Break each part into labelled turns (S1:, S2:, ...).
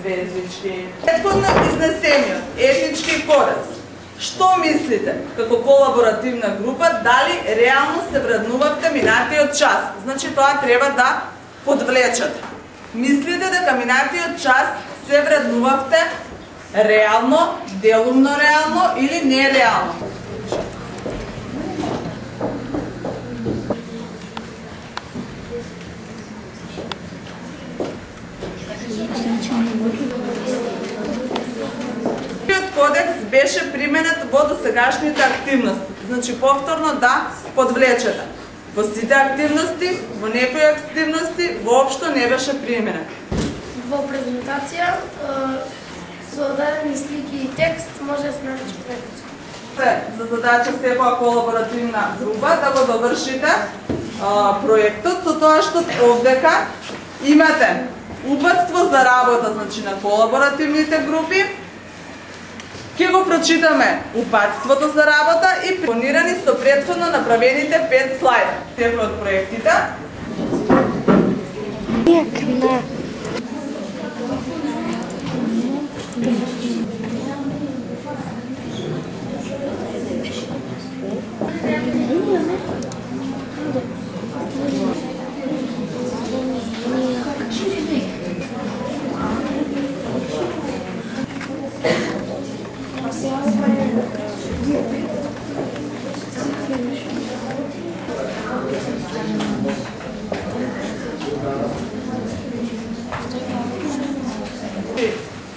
S1: звездички. Претходно изнесениот етнички кодекс. Што мислите како колаборативна група, дали реално се вреднувавте минатиот час? Значи тоа треба да подвлечете. Мислите дека минатиот час се вреднувавте реално, делумно реално или нереално? Кодекс беше применет во досегашните активности. Значи повторно да подвлечете. Во сите активности, во некои активности воопшто не беше применет.
S2: Во презентација со дадени слики и текст може да се нарече проект.
S1: За задача секоја колаборативна група да го довршите проектот со тоа што овдека имате упатство за работа, значи на колаборативните групи. Ке го прочитаме упатството за работа и планирани со претходно направените 5 слайда. Секој од проектите.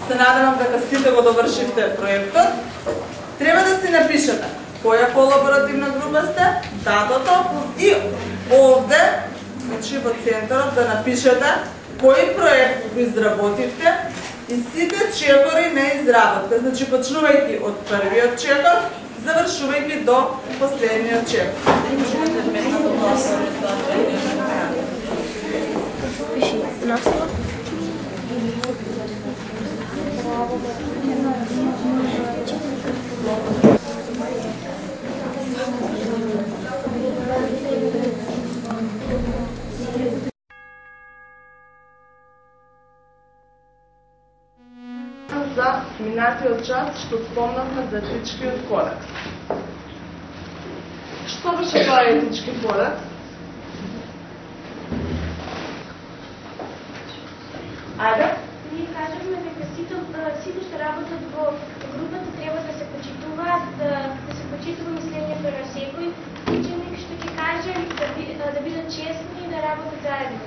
S1: Се надевам дека сите го довршивте проектот. Треба да си напишете која колаборативна група сте, датото и овде, значи во центарот да напишете кој проект го изработивте и сите чекори на изработка. Значи почнувајќи од првиот чекор, завршувајќи до последниот чекор.
S2: Пиши наслов.
S1: За минатиот час што спомнавме за етичкиот кодекс. Што беше тоа етички кодекс? Ајде?
S3: Ние кажавме дека сите што работат во групата треба да се почитуваат, да се почитува мислењето на секој ученик што ќе каже да бидат честни и да работат заедно.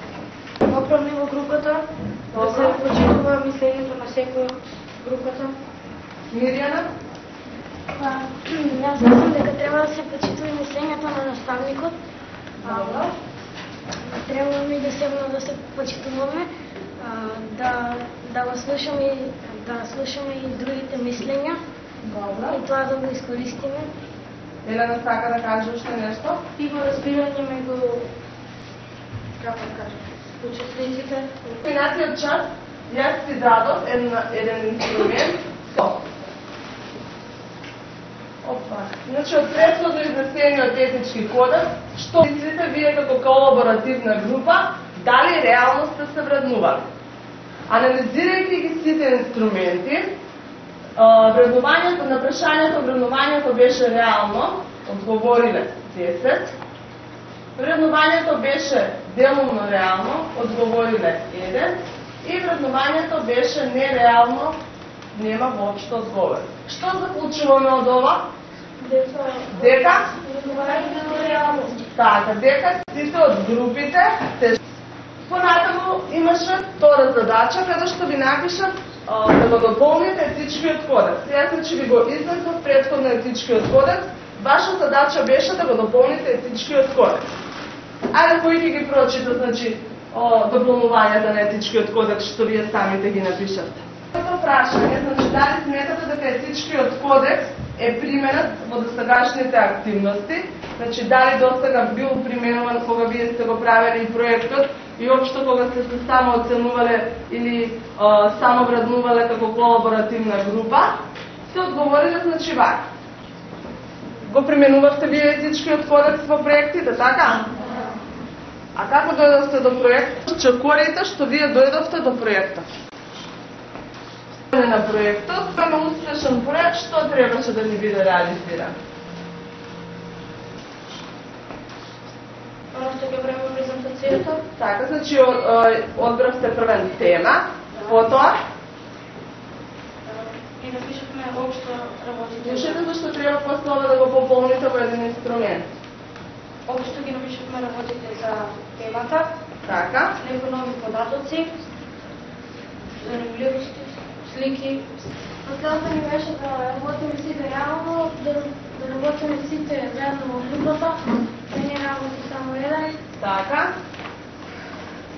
S2: Оправни во групата, да се почитува мислењето на секој од групата.
S1: Мирјана?
S2: Јас мислам дека треба да се почитува мислењето на наставникот. Треба и да се почитуваме, да го слушаме и другите мислења. И тоа да го искористиме.
S1: Елена сака да каже уште нешто?
S2: И го разбирање меѓу, како да кажам, учесниците.
S1: Минатиот час јас си дадов еден инструмент. Значи, од претходно изнесениот етички кодекс, што мислите вие како колаборативна група, дали реално сте се вреднували? Анализирајќи ги сите инструменти, вреднувањето на прашањето, вреднувањето беше реално, одговориле 10. Вреднувањето беше делумно реално, одговориле 1. И вреднувањето беше нереално, нема воопшто одговор. Што заклучуваме од ова? Дека?
S2: Вреднувањето реално.
S1: Така, дека сите од групите се. Понатаму имаше втора задача, каде што ви напишат да го дополните етичкиот кодекс. Јас значи ви го изнесов претходно етичкиот кодекс, ваша задача беше да го дополните етичкиот кодекс. Ајде кој ќе ги прочита, значи, дополнувањата на етичкиот кодекс што вие самите ги напишавте. Прво прашање, значи, дали сметате дека етичкиот кодекс е применет во досегашните активности, значи дали досега бил применуван кога вие сте го правели и проектот и општо кога сте се само оценувале или само вреднувале како колаборативна група, сте одговориле значи вака. Го применувавте вие етичкиот кодекс во проектите, така? А како дојдовте до проектот? Чекорите што вие дојдовте до проектот. на проектот, на успешен проект, што требаше да ни биде реализиран?
S3: Оно што ќе правиме презентацијата.
S1: Така, значи одбравте првен тема, потоа
S3: И напишавме општо работите.
S1: слушате зашто треба после ова да го пополните во еден инструмент.
S3: Општо ги напишавме работите за темата,
S1: Така,
S3: некои нови податоци, занимливости, слики. Целта ни беше да работиме сите реално, да работиме сите заедно во групата, да не работи само еден.
S1: така.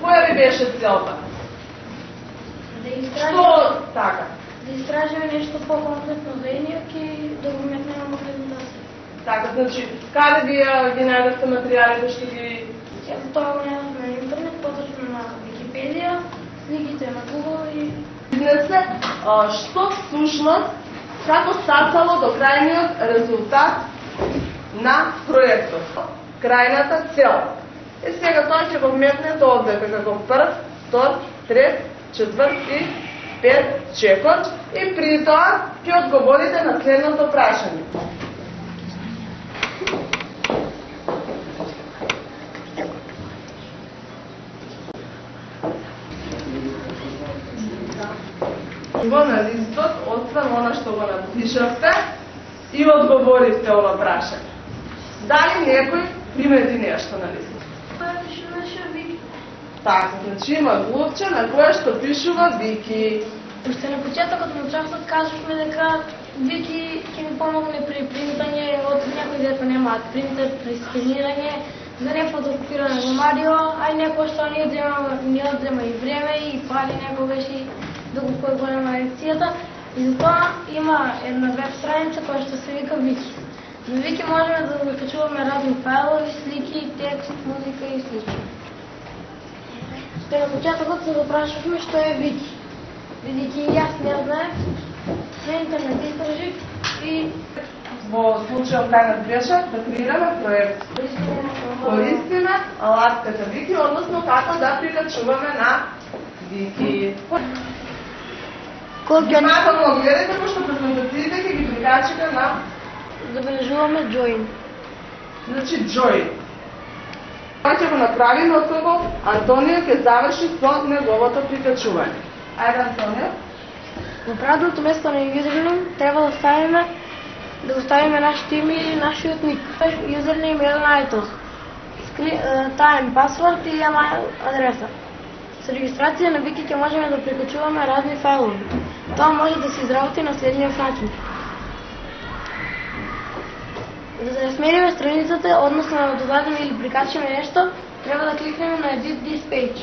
S1: Која ви беше целта?
S3: Да истражиме,
S1: Што, така,
S3: да истражиме нешто по-конкретно за едниот и да го метнеме во презентација.
S1: така, значи, каде ги најдете материјалите што ги...
S3: Тоа го најдовме на интернет, поточно на Википедија, сликите на Google и
S1: Изнесе, што всушност, како стацало до крајниот резултат на проектот, крајната цел. И сега тоа ќе го вметнете овде како прв, втор, трет, четврт и пет чекор и при тоа ќе одговорите на следното прашање. Го на листот, освен она што го напишавте и одговоривте ова прашање. Дали некој примети нешто на листот?
S3: тоа беше наша Вики.
S1: Така, значи има глупче на кое што пишува Вики.
S2: Уште на почетокот на часот кажавме дека Вики ќе ни помогне при принтање од някои дето немаат принтер, при сканирање, за не фотокопирање во Марио, а и некој што ни одзема и време и пари некогаш и да го појгонема лекцијата. И затоа има една веб страница која што се вика Вики. На Вики можеме да закачуваме разни файлови, слики, текст, музика и слично. Уште на почетокот се запрашавме што е Вики. Бидејќи и јас не знаев, на интернет истражив и
S1: Во случајот планот беше да креираме проект. Користиме алатката Вики, односно како да прикачуваме на Вики. Внимателно гледате, пошто презентациите ќе ги прикачите на,
S2: забележуваме Join.
S1: значи, Join. Тоа ќе го направиме откако Антонио ќе заврши со неговото прикачување. Ајде, Антонио.
S2: Во празното место на username треба да оставиме нашите име или нашиот ник. Username е најто. Тајм пасворд и email адреса. Со регистрација на Вики ќе можеме да прикачуваме разни файлови. Тоа може да се изработи на следниот начин. За да смениме страницата, односно да додадеме или прикачиме нешто, треба да кликнеме на Edit This Page.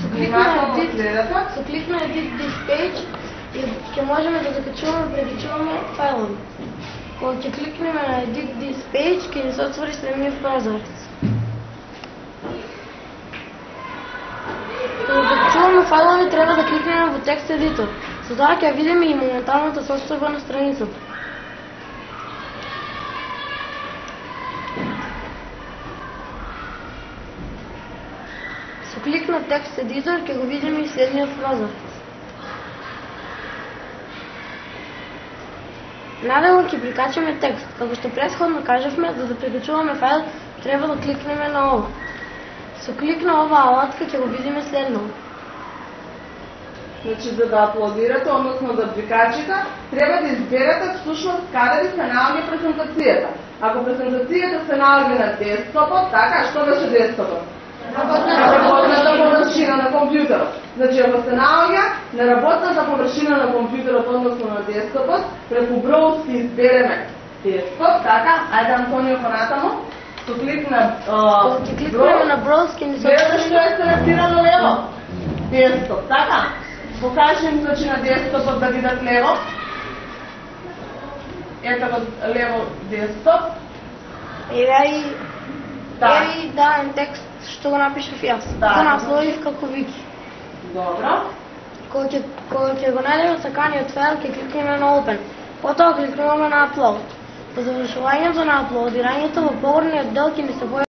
S1: Внимателно гледате.
S2: Со клик на Edit This Page ќе можеме да закачуваме, прекачуваме файлови. Кога ќе кликнеме на Edit This Page, ќе ни се отвори следниот прозорец. Кога закачуваме файлови, треба да кликнеме во текст едитор. Со тоа ќе видиме и моменталната состојба на страницата. Со клик на текст едитор ќе го видиме и следниот прозорец. Надело ќе прикачаме текст. Како што претходно кажавме, за да прикачуваме файл, треба да кликнеме на ова. Со клик на оваа алатка ќе го видиме следно.
S1: Значи, за да аплодирате, односно да прикачите, треба да изберете всушност каде ви се наоѓа презентацијата. Ако презентацијата се наоѓа на десктопот, така, што беше десктопот? Работната површина на компјутерот. Значи, ако се наоѓа на работната површина на компјутерот, односно на десктопот, преку броуз ќе избереме десктоп, така, ајде Антонио понатаму, со клик на
S2: Кога ќе кликнеме на броуз, ќе ни се
S1: гледате што е селектирано лево? Десктоп, така? Покажи им, значи, на десктопот да видат лево. Ето го лево десктоп.
S2: Еве
S1: Да.
S2: и даден текст што го напишав јас.
S1: Да.
S2: Го насловив како Вики.
S1: Добро.
S2: Кога ќе го најдеме саканиот файл, ќе кликнеме на Open. Потоа кликнуваме на Upload. По завршувањето на аплодирањето во погорниот дел ќе ни се појави